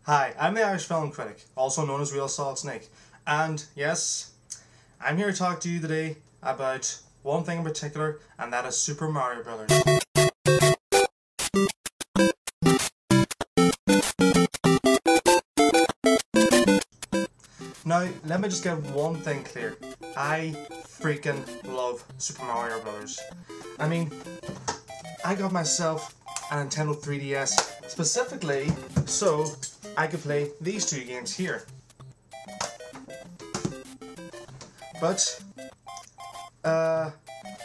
Hi, I'm the Irish Film Critic, also known as Real Solid Snake, and yes, I'm here to talk to you today about one thing in particular, and that is Super Mario Brothers. Now, let me just get one thing clear. I freaking love Super Mario Brothers. I mean, I got myself a Nintendo 3DS specifically so I could play these two games here. But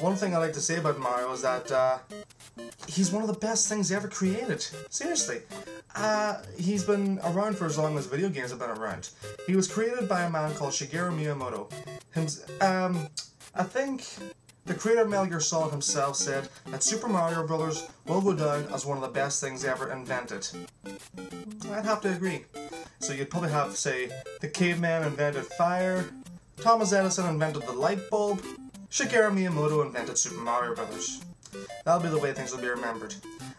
one thing I like to say about Mario is that he's one of the best things ever created. Seriously. He's been around for as long as video games have been around. He was created by a man called Shigeru Miyamoto. I think the creator of Metal Gear Solid himself said that Super Mario Brothers will go down as one of the best things ever invented. I'd have to agree. So you'd probably have, say, the caveman invented fire, Thomas Edison invented the light bulb, Shigeru Miyamoto invented Super Mario Brothers. That'll be the way things will be remembered.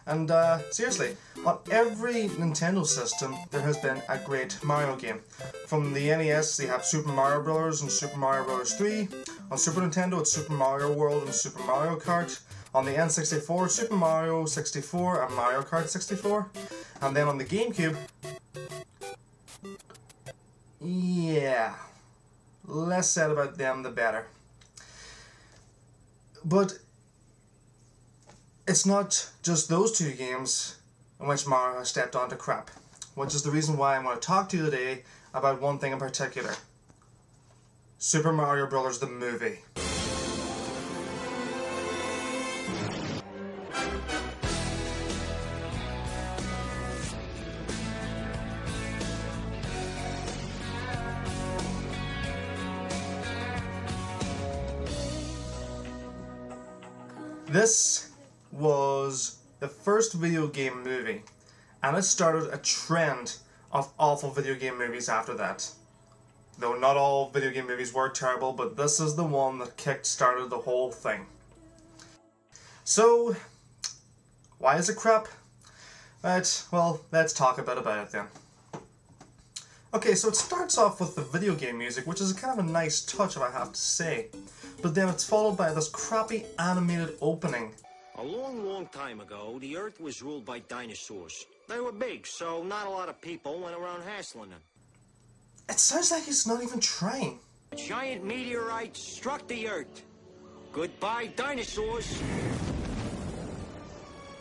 And seriously, on every Nintendo system there has been a great Mario game. From the NES they have Super Mario Bros. And Super Mario Bros. 3. On Super Nintendo it's Super Mario World and Super Mario Kart. On the N64, Super Mario 64 and Mario Kart 64. And then on the GameCube, yeah, less said about them the better. But it's not just those two games in which Mario has stepped onto crap, which is the reason why I want to talk to you today about one thing in particular. Super Mario Bros. The movie. This was the first video game movie, and it started a trend of awful video game movies after that. Though not all video game movies were terrible, but this is the one that kick-started the whole thing. So, why is it crap? Right, well, let's talk a bit about it then. Okay, so it starts off with the video game music, which is kind of a nice touch, if I have to say. But then it's followed by this crappy animated opening. A long time ago, the Earth was ruled by dinosaurs. They were big, so not a lot of people went around hassling them. It sounds like he's not even trying. A giant meteorite struck the Earth. Goodbye, dinosaurs.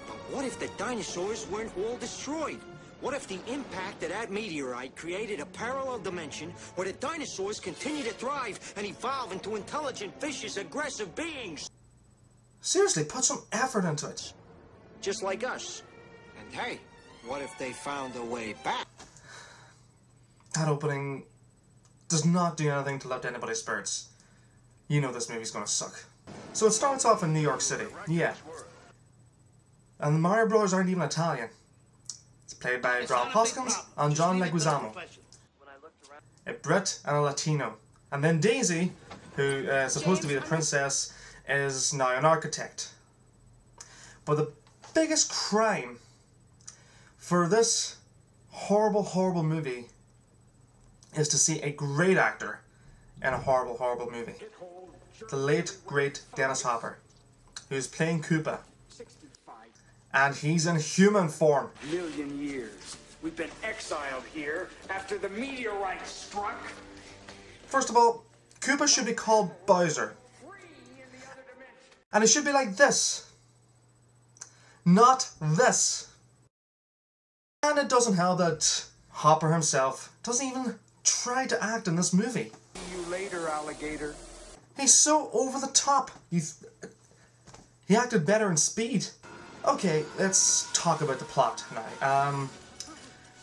But what if the dinosaurs weren't all destroyed? What if the impact of that meteorite created a parallel dimension where the dinosaurs continue to thrive and evolve into intelligent, vicious, aggressive beings? Seriously, put some effort into it. Just like us. And hey, what if they found a way back? That opening does not do anything to lift anybody's spirits. You know this movie's gonna suck. So it starts off in New York City, yeah. And the Mario Brothers aren't even Italian. It's played by Ralph Hoskins and John Leguizamo. A Brit and a Latino. And then Daisy, who is supposed to be the princess, is now an architect. But the biggest crime for this horrible movie is to see a great actor in a horrible movie. The late, great Dennis Hopper, who's playing Koopa. And he's in human form. Million years. We've been exiled here after the meteorite struck. First of all, Koopa should be called Bowser. And it should be like this. Not this. And it doesn't help that Hopper himself doesn't even try to act in this movie. See you later, alligator. He's so over the top. He acted better in Speed. Okay, let's talk about the plot now.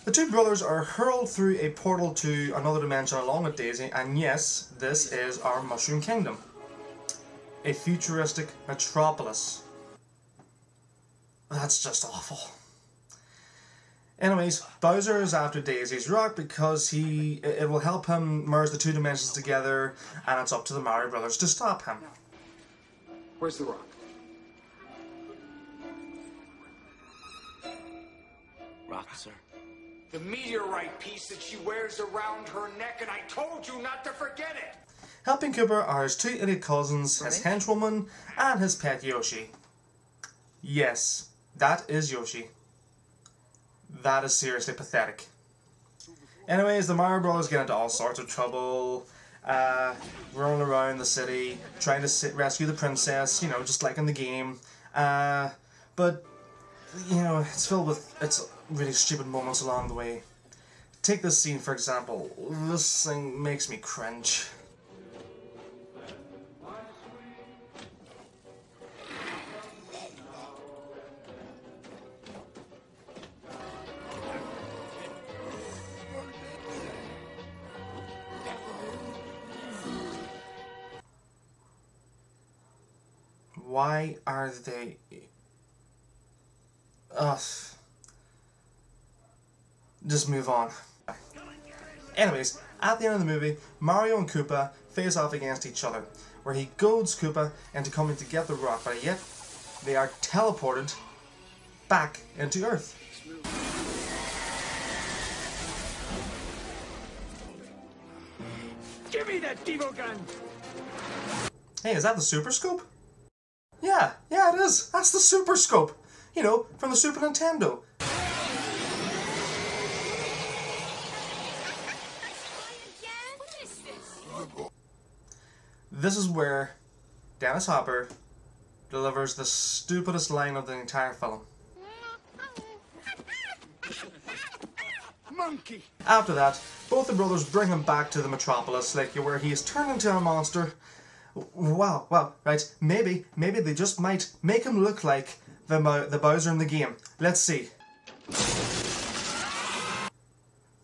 The two brothers are hurled through a portal to another dimension along with Daisy, and yes, this is our Mushroom Kingdom. A futuristic metropolis. That's just awful. Anyways, Bowser is after Daisy's rock because it will help him merge the two dimensions together, and it's up to the Mario Brothers to stop him. Where's the rock? Rock, sir. The meteorite piece that she wears around her neck, and I told you not to forget it! Helping Cooper are his 2 idiot cousins, his henchwoman, and his pet Yoshi. Yes, that is Yoshi. That is seriously pathetic. Anyways, the Mario Brothers get into all sorts of trouble, rolling around the city, trying to rescue the princess, you know, just like in the game. But, you know, it's filled with really stupid moments along the way. Take this scene, for example. This thing makes me cringe. Why are they... Ugh. Just move on. Anyways, at the end of the movie, Mario and Koopa face off against each other, where he goads Koopa into coming to get the rock, but yet they are teleported back into Earth. Give me that Devo gun! Hey, is that the Super Scope? Yeah, it is. That's the Super Scope. You know, from the Super Nintendo. This is where Dennis Hopper delivers the stupidest line of the entire film. Monkey! After that, both the brothers bring him back to the metropolis, like where he is turned into a monster. Wow, right, maybe they just might make him look like the Bowser in the game. Let's see.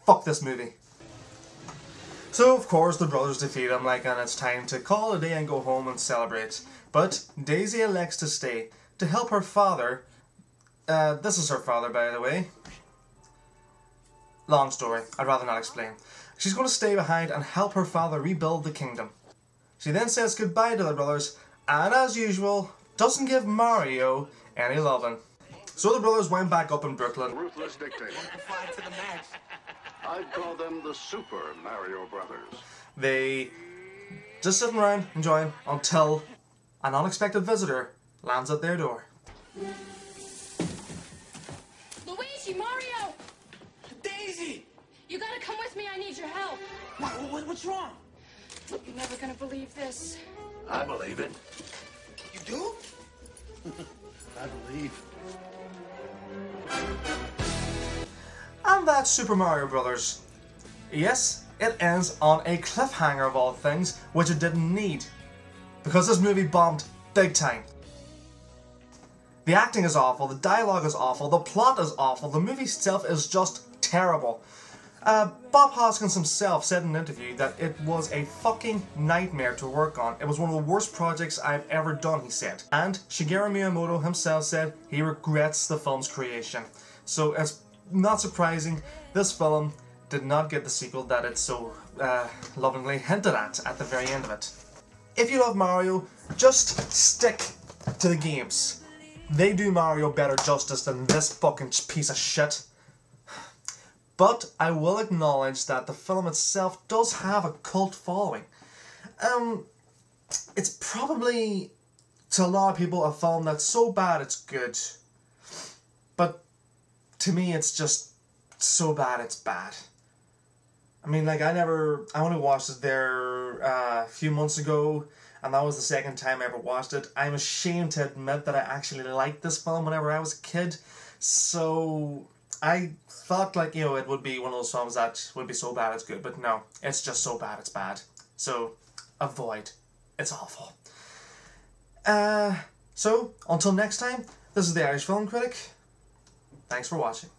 Fuck this movie. So, of course, the brothers defeat him, and it's time to call it a day and go home and celebrate. But Daisy elects to stay to help her father. This is her father, by the way. Long story, I'd rather not explain. She's going to stay behind and help her father rebuild the kingdom. She then says goodbye to the brothers, and as usual, doesn't give Mario any loving. So the brothers went back up in Brooklyn. Ruthless dictator. To the max. I'd call them the Super Mario Brothers. They just sitting around enjoying until an unexpected visitor lands at their door. Luigi, Mario! Daisy! You gotta come with me, I need your help. What's wrong? You're never gonna believe this. I believe it. You do? I believe. And that's Super Mario Brothers. Yes, it ends on a cliffhanger of all things, which it didn't need. Because this movie bombed big time. The acting is awful, the dialogue is awful, the plot is awful, the movie itself is just terrible. Bob Hoskins himself said in an interview that it was a fucking nightmare to work on. It was one of the worst projects I've ever done, he said. And Shigeru Miyamoto himself said he regrets the film's creation. So it's not surprising this film did not get the sequel that it so lovingly hinted at the very end of it. If you love Mario, just stick to the games. They do Mario better justice than this fucking piece of shit. But I will acknowledge that the film itself does have a cult following. It's probably, to a lot of people, a film that's so bad it's good. But to me, it's just so bad it's bad. I mean, I only watched it there a few months ago, and that was the second time I ever watched it. I'm ashamed to admit that I actually liked this film whenever I was a kid, so I thought, it would be one of those films that would be so bad it's good, but no, it's just so bad it's bad. So, avoid. It's awful. So, until next time, this is the Irish Film Critic. Thanks for watching.